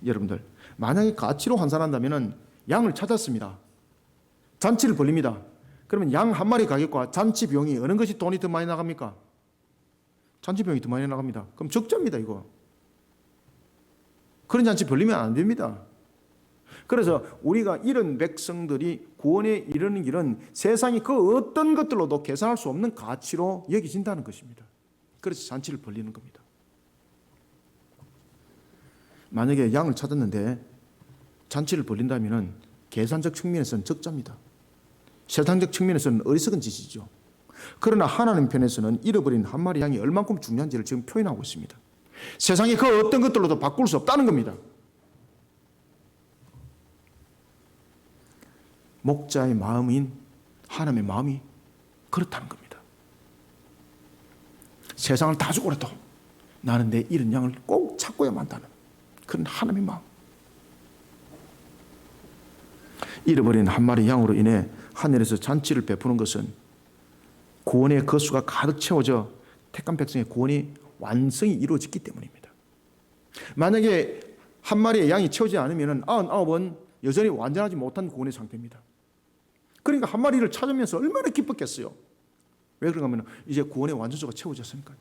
여러분들, 만약에 가치로 환산한다면 양을 찾았습니다. 잔치를 벌립니다. 그러면 양 한 마리 가격과 잔치 비용이 어느 것이 돈이 더 많이 나갑니까? 잔치 비용이 더 많이 나갑니다. 그럼 적자입니다, 이거. 그런 잔치 벌리면 안 됩니다. 그래서 우리가 이런 백성들이 구원에 이르는 길은 세상이 그 어떤 것들로도 계산할 수 없는 가치로 여겨진다는 것입니다. 그래서 잔치를 벌리는 겁니다. 만약에 양을 찾았는데 잔치를 벌린다면 계산적 측면에서는 적자입니다. 세상적 측면에서는 어리석은 짓이죠. 그러나 하나님 편에서는 잃어버린 한 마리 양이 얼만큼 중요한지를 지금 표현하고 있습니다. 세상이 그 어떤 것들로도 바꿀 수 없다는 겁니다. 목자의 마음인 하나님의 마음이 그렇다는 겁니다. 세상을 다 주고라도 나는 내 잃은 양을 꼭 찾고야만 한다는 그런 하나님의 마음. 잃어버린 한 마리 양으로 인해 하늘에서 잔치를 베푸는 것은 구원의 거수가 가득 채워져 택한 백성의 구원이 완성이 이루어졌기 때문입니다. 만약에 한 마리의 양이 채우지 않으면 99은 여전히 완전하지 못한 구원의 상태입니다. 그러니까 한 마리를 찾으면서 얼마나 기뻤겠어요. 왜 그런가 하면 이제 구원의 완전수가 채워졌으니까요.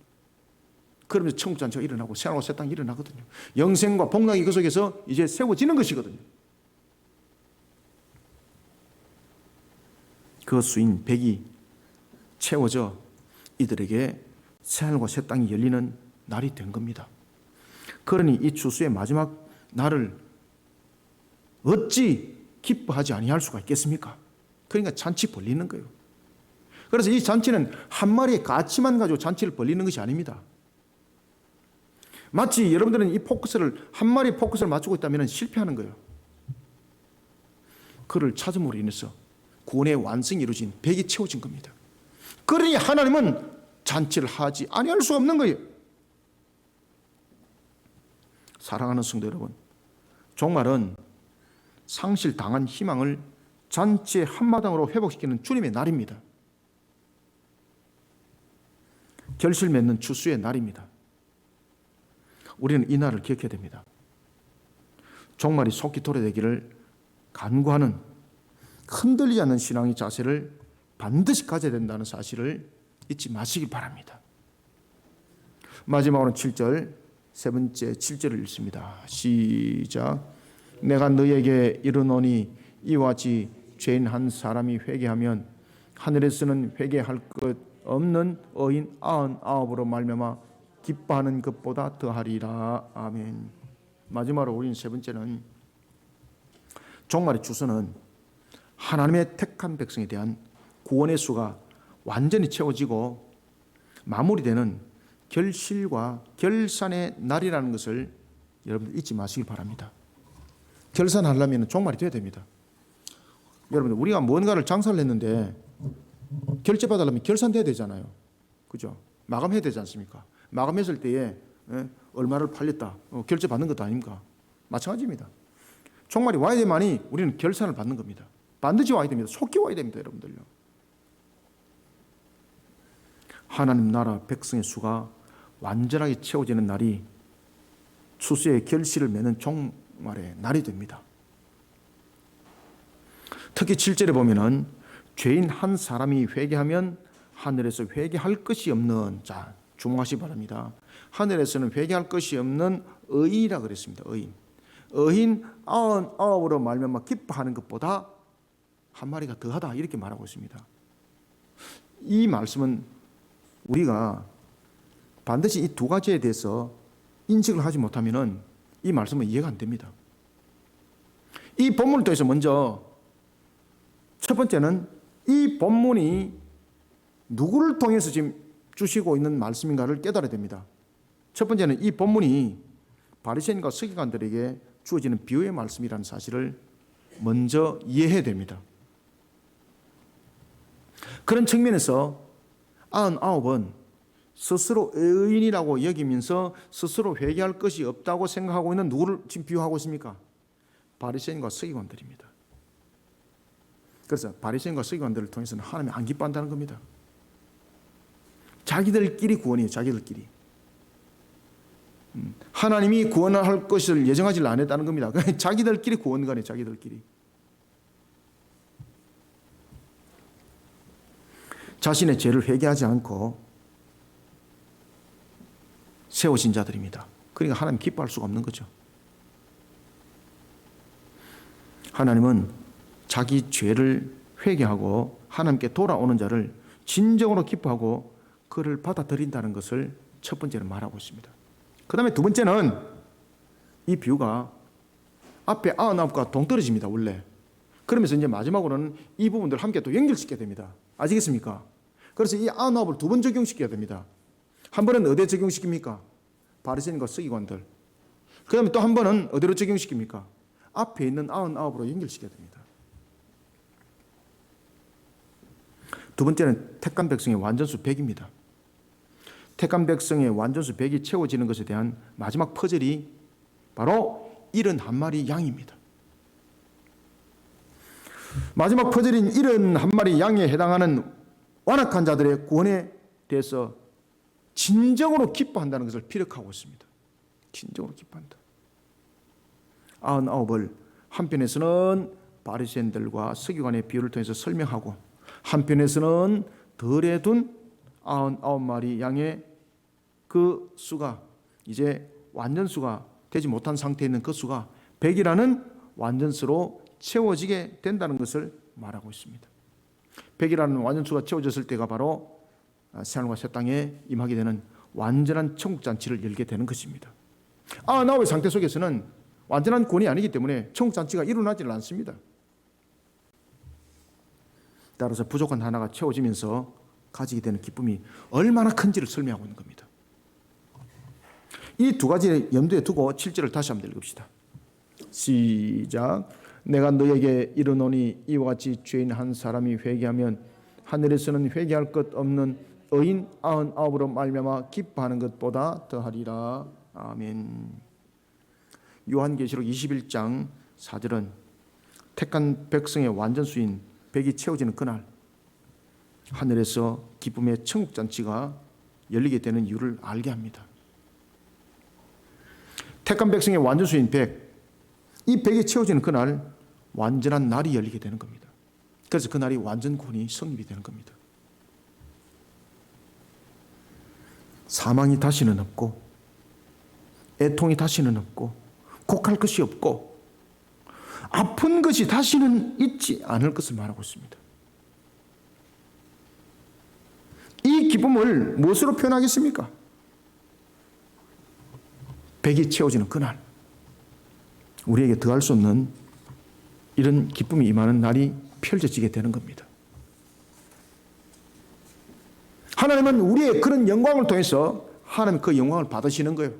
그러면서 천국 잔치가 일어나고 새하늘과 새 땅이 일어나거든요. 영생과 복락이 그 속에서 이제 세워지는 것이거든요. 그 수인 100이 채워져 이들에게 새하늘과 새 땅이 열리는 날이 된 겁니다. 그러니 이 추수의 마지막 날을 어찌 기뻐하지 아니할 수가 있겠습니까? 그러니까 잔치 벌리는 거예요. 그래서 이 잔치는 한 마리의 가치만 가지고 잔치를 벌리는 것이 아닙니다. 마치 여러분들은 이 포커스를 한 마리의 포커스를 맞추고 있다면 실패하는 거예요. 그를 찾음으로 인해서 구원의 완성이 이루어진 백이 채워진 겁니다. 그러니 하나님은 잔치를 하지 아니할 수 없는 거예요. 사랑하는 성도 여러분, 종말은 상실당한 희망을 잔치의 한마당으로 회복시키는 주님의 날입니다. 결실 맺는 추수의 날입니다. 우리는 이 날을 기억해야 됩니다. 종말이 속히 도래되기를 간구하는 흔들리지 않는 신앙의 자세를 반드시 가져야 된다는 사실을 잊지 마시기 바랍니다. 마지막으로 7절, 세 번째 7절을 읽습니다. 시작. 내가 너에게 이르노니 이와 같이 죄인 한 사람이 회개하면 하늘에서는 회개할 것 없는 의인 99으로 말미암아 기뻐하는 것보다 더하리라. 아멘. 마지막으로 우리는 세 번째는 종말의 주소는 하나님의 택한 백성에 대한 구원의 수가 완전히 채워지고 마무리되는 결실과 결산의 날이라는 것을 여러분들 잊지 마시기 바랍니다. 결산하려면 종말이 돼야 됩니다. 여러분들 우리가 뭔가를 장사를 했는데 결제받으려면 결산돼야 되잖아요. 그죠? 마감해야 되지 않습니까? 마감했을 때에 얼마를 팔렸다 결제받는 것도 아닙니까? 마찬가지입니다. 종말이 와야 되만이 우리는 결산을 받는 겁니다. 반드시 와야 됩니다. 속히 와야 됩니다. 여러분들요. 하나님 나라 백성의 수가 완전하게 채워지는 날이 추수의 결실을 맺는 종말의 날이 됩니다. 특히 7절에 보면은 죄인 한 사람이 회개하면 하늘에서 회개할 것이 없는, 자 주목하시기 바랍니다. 하늘에서는 회개할 것이 없는 의인이라 그랬습니다. 의인 99으로 말미암아 기뻐하는 것보다 한 마리가 더하다 이렇게 말하고 있습니다. 이 말씀은 우리가 반드시 이 두 가지에 대해서 인식을 하지 못하면 이 말씀은 이해가 안 됩니다. 이 본문을 통해서 먼저 첫 번째는 이 본문이 누구를 통해서 지금 주시고 있는 말씀인가를 깨달아야 됩니다. 첫 번째는 이 본문이 바리새인과 서기관들에게 주어지는 비유의 말씀이라는 사실을 먼저 이해해야 됩니다. 그런 측면에서 99은 스스로 의인이라고 여기면서 스스로 회개할 것이 없다고 생각하고 있는 누구를 지금 비유하고 있습니까? 바리새인과 서기관들입니다. 그래서 바리새인과 서기관들을 통해서는 하나님이 안 기뻐한다는 겁니다. 자기들끼리 구원이에요. 자기들끼리. 하나님이 구원할 것을 예정하지 않았다는 겁니다. 자기들끼리 구원가네. 자기들끼리. 자신의 죄를 회개하지 않고 세우신 자들입니다. 그러니까 하나님 기뻐할 수가 없는 거죠. 하나님은 자기 죄를 회개하고 하나님께 돌아오는 자를 진정으로 기뻐하고 그를 받아들인다는 것을 첫 번째로 말하고 있습니다. 그 다음에 두 번째는 이 비유가 앞에 99과 동떨어집니다. 원래. 그러면서 이제 마지막으로는 이 부분들을 함께 또 연결시켜야 됩니다. 아시겠습니까? 그래서 이 99을 두 번 적용시켜야 됩니다. 한 번은 어디에 적용시킵니까? 바리새인과 서기관들. 그 다음에 또 한 번은 어디로 적용시킵니까? 앞에 있는 99으로 연결시켜야 됩니다. 두 번째는 택한 백성의 완전수 100입니다. 택한 백성의 완전수 100이 채워지는 것에 대한 마지막 퍼즐이 바로 71마리 양입니다. 마지막 퍼즐인 71마리 양에 해당하는 완악한 자들의 구원에 대해서 진정으로 기뻐한다는 것을 피력하고 있습니다. 진정으로 기뻐한다. 99을 한편에서는 바리새인들과 서기관의 비유를 통해서 설명하고 한편에서는 덜에 둔 99마리 양의 그 수가 이제 완전수가 되지 못한 상태에 있는 그 수가 100이라는 완전수로 채워지게 된다는 것을 말하고 있습니다. 100이라는 완전수가 채워졌을 때가 바로 새하늘과 새 땅에 임하게 되는 완전한 천국잔치를 열게 되는 것입니다. 나의 상태 속에서는 완전한 구원이 아니기 때문에 천국잔치가 일어나지는 않습니다. 따라서 부족한 하나가 채워지면서 가지게 되는 기쁨이 얼마나 큰지를 설명하고 있는 겁니다. 이 두 가지를 염두에 두고 7절을 다시 한번 읽읍시다. 시작. 내가 너에게 이르노니 이와 같이 죄인 한 사람이 회개하면 하늘에서는 회개할 것 없는 의인 99으로 말미암아 기뻐하는 것보다 더하리라. 아멘. 요한계시록 21장 4절은 택한 백성의 완전수인 백이 채워지는 그날 하늘에서 기쁨의 천국잔치가 열리게 되는 이유를 알게 합니다. 택한 백성의 완전수인 백, 이 백이 채워지는 그날 완전한 날이 열리게 되는 겁니다. 그래서 그날이 완전 구원이 성립이 되는 겁니다. 사망이 다시는 없고 애통이 다시는 없고 곡할 것이 없고 아픈 것이 다시는 있지 않을 것을 말하고 있습니다. 이 기쁨을 무엇으로 표현하겠습니까? 백이 채워지는 그날 우리에게 더할 수 없는 이런 기쁨이 임하는 날이 펼쳐지게 되는 겁니다. 하나님은 우리의 그런 영광을 통해서 하나님 그 영광을 받으시는 거예요.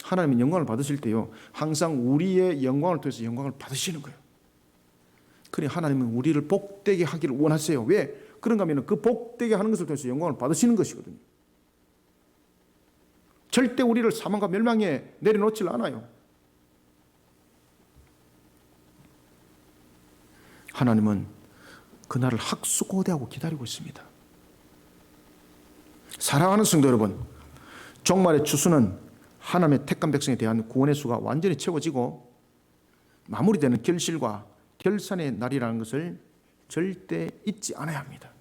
하나님은 영광을 받으실 때요 항상 우리의 영광을 통해서 영광을 받으시는 거예요. 그러니 하나님은 우리를 복되게 하기를 원하세요. 왜? 그런가 하면 그 복되게 하는 것을 통해서 영광을 받으시는 것이거든요. 절대 우리를 사망과 멸망에 내려놓질 않아요. 하나님은 그날을 학수고대하고 기다리고 있습니다. 사랑하는 성도 여러분, 종말의 추수는 하나님의 택한 백성에 대한 구원의 수가 완전히 채워지고 마무리되는 결실과 결산의 날이라는 것을 절대 잊지 않아야 합니다.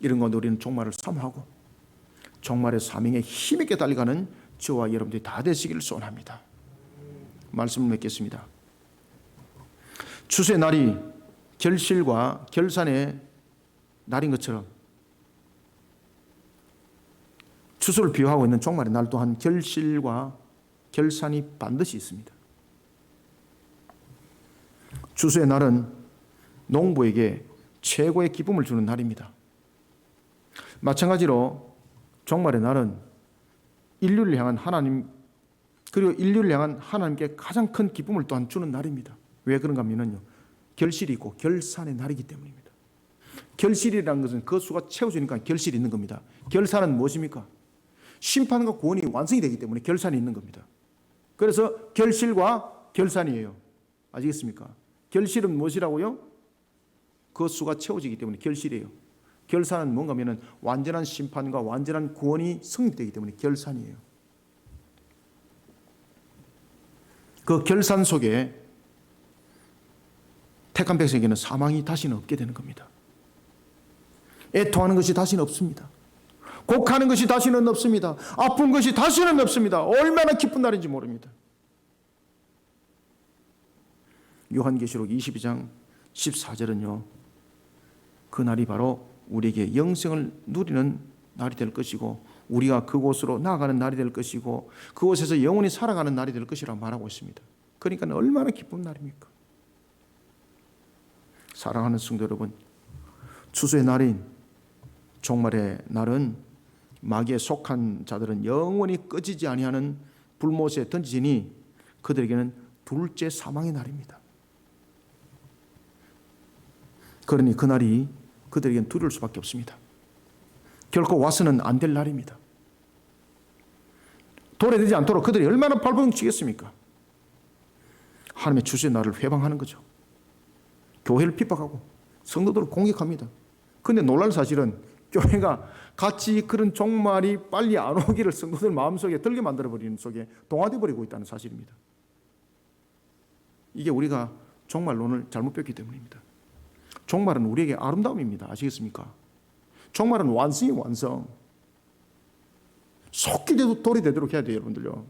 이런 가운데 우리는 종말을 사모하고 종말의 사명에 힘있게 달려가는 저와 여러분들이 다 되시기를 소원합니다. 말씀을 맺겠습니다. 추수의 날이 결실과 결산의 날인 것처럼 추수를 비유하고 있는 종말의 날 또한 결실과 결산이 반드시 있습니다. 추수의 날은 농부에게 최고의 기쁨을 주는 날입니다. 마찬가지로 종말의 날은 인류를 향한 하나님 그리고 인류를 향한 하나님께 가장 큰 기쁨을 또한 주는 날입니다. 왜 그런가 하면요 결실이 있고 결산의 날이기 때문입니다. 결실이라는 것은 그 수가 채워지니까 결실이 있는 겁니다. 결산은 무엇입니까? 심판과 구원이 완성이 되기 때문에 결산이 있는 겁니다. 그래서 결실과 결산이에요. 아시겠습니까? 결실은 무엇이라고요? 그 수가 채워지기 때문에 결실이에요. 결산은 뭔가 하면 완전한 심판과 완전한 구원이 성립되기 때문에 결산이에요. 그 결산 속에 택한 백성에게는 사망이 다시는 없게 되는 겁니다. 애통하는 것이 다시는 없습니다. 곡하는 것이 다시는 없습니다. 아픈 것이 다시는 없습니다. 얼마나 기쁜 날인지 모릅니다. 요한계시록 22장 14절은요. 그 날이 바로 우리에게 영생을 누리는 날이 될 것이고 우리가 그곳으로 나아가는 날이 될 것이고 그곳에서 영원히 살아가는 날이 될 것이라고 말하고 있습니다. 그러니까 얼마나 기쁜 날입니까? 사랑하는 성도 여러분, 추수의 날인 종말의 날은 마귀에 속한 자들은 영원히 꺼지지 아니하는 불못에 던지니 그들에게는 둘째 사망의 날입니다. 그러니 그날이 그들에게는 두려울 수밖에 없습니다. 결코 와서는 안 될 날입니다. 도래되지 않도록 그들이 얼마나 발버둥 치겠습니까? 하나님의 추수의 날을 회방하는 거죠. 교회를 핍박하고 성도들을 공격합니다. 그런데 놀랄 사실은 교회가 같이 그런 종말이 빨리 안 오기를 성도들 마음속에 들게 만들어버리는 속에 동화되어 버리고 있다는 사실입니다. 이게 우리가 종말론을 잘못 배웠기 때문입니다. 종말은 우리에게 아름다움입니다. 아시겠습니까? 종말은 완성이 완성. 속히 돌이 되도록 해야 돼요, 여러분들요.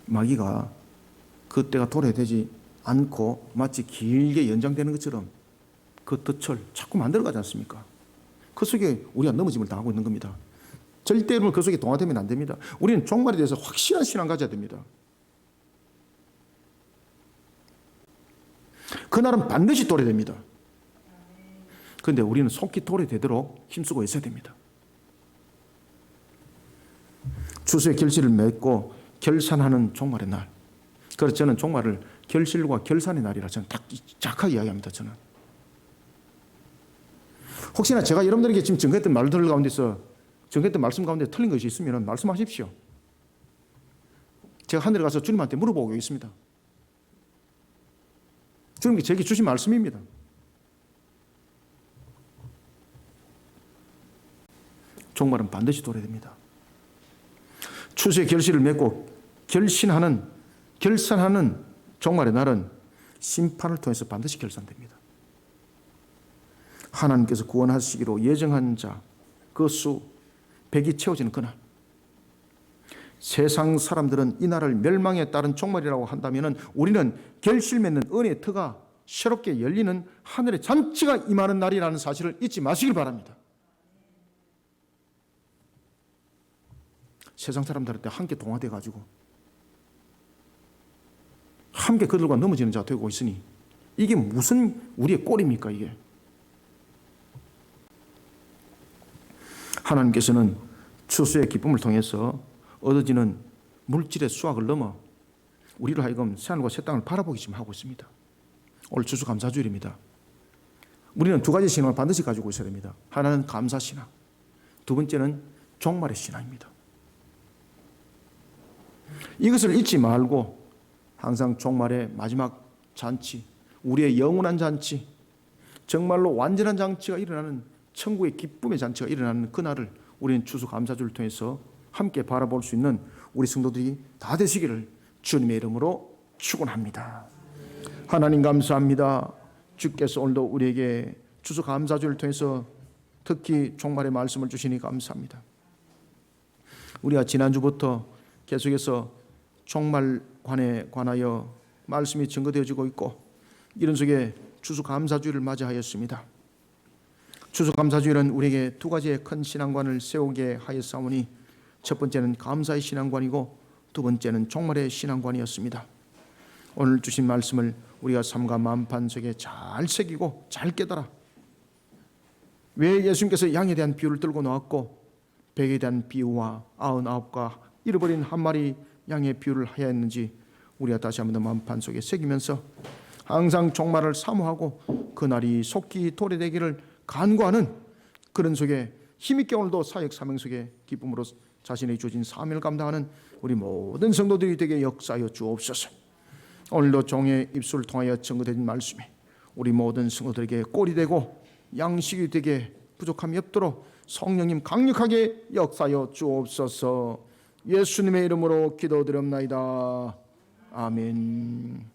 마귀가 그때가 도래되지 않고 마치 길게 연장되는 것처럼 그 덫을 자꾸 만들어가지 않습니까? 그 속에 우리가 넘어짐을 당하고 있는 겁니다. 절대로 그 속에 동화되면 안 됩니다. 우리는 종말에 대해서 확실한 신앙 가져야 됩니다. 그날은 반드시 도래됩니다. 그런데 우리는 속히 도래되도록 힘쓰고 있어야 됩니다. 추수의 결실을 맺고 결산하는 종말의 날. 그래서 저는 종말을 결실과 결산의 날이라 저는 딱 정확하게 이야기합니다. 저는. 혹시나 제가 여러분들에게 지금 전했던 말들 가운데서 전했던 말씀 가운데 틀린 것이 있으면 말씀하십시오. 제가 하늘에 가서 주님한테 물어보고 있습니다. 주님께 제게 주신 말씀입니다. 종말은 반드시 도래됩니다. 추수의 결실을 맺고 결산하는 종말의 날은 심판을 통해서 반드시 결산됩니다. 하나님께서 구원하시기로 예정한 자 그 수 100이 채워지는 그날, 세상 사람들은 이 날을 멸망에 따른 종말이라고 한다면 우리는 결실 맺는 은혜의 터가 새롭게 열리는 하늘의 잔치가 임하는 날이라는 사실을 잊지 마시길 바랍니다. 세상 사람들한테 함께 동화돼 가지고 함께 그들과 넘어지는 자가 되고 있으니 이게 무슨 우리의 꼴입니까? 이게 하나님께서는 추수의 기쁨을 통해서 얻어지는 물질의 수확을 넘어 우리로 하여금 새하늘과 새 땅을 바라보기 지금 하고 있습니다. 오늘 추수감사주일입니다. 우리는 두 가지 신앙을 반드시 가지고 있어야 됩니다. 하나는 감사신앙, 두 번째는 종말의 신앙입니다. 이것을 잊지 말고 항상 종말의 마지막 잔치, 우리의 영원한 잔치, 정말로 완전한 잔치가 일어나는 천국의 기쁨의 잔치가 일어나는 그날을 우리는 추수감사주를 통해서 함께 바라볼 수 있는 우리 성도들이 다 되시기를 주님의 이름으로 축원합니다. 하나님 감사합니다. 주께서 오늘도 우리에게 추수감사주를 통해서 특히 종말의 말씀을 주시니 감사합니다. 우리가 지난주부터 계속해서 종말관에 관하여 말씀이 증거되어지고 있고 이런 속에 추수감사주일을 맞이하였습니다. 추수감사주일은 우리에게 두 가지의 큰 신앙관을 세우게 하였사오니 첫 번째는 감사의 신앙관이고 두 번째는 종말의 신앙관이었습니다. 오늘 주신 말씀을 우리가 삶과 마음판 속에 잘 새기고 잘 깨달아 왜 예수님께서 양에 대한 비유를 들고 나왔고 백에 대한 비유와 99과 잃어버린 한 마리 양의 비유를 하였는지 우리가 다시 한번 더 마음판 속에 새기면서 항상 종말을 사모하고 그날이 속히 도래되기를 간구하는 그런 속에 힘있게 오늘도 사역 사명 속에 기쁨으로 자신의 주어진 사명을 감당하는 우리 모든 성도들이 되게 역사하여 주옵소서. 오늘도 종의 입술을 통하여 증거된 말씀이 우리 모든 성도들에게 꼴이 되고 양식이 되게 부족함이 없도록 성령님 강력하게 역사하여 주옵소서. 예수님의 이름으로 기도드립나이다. 아멘.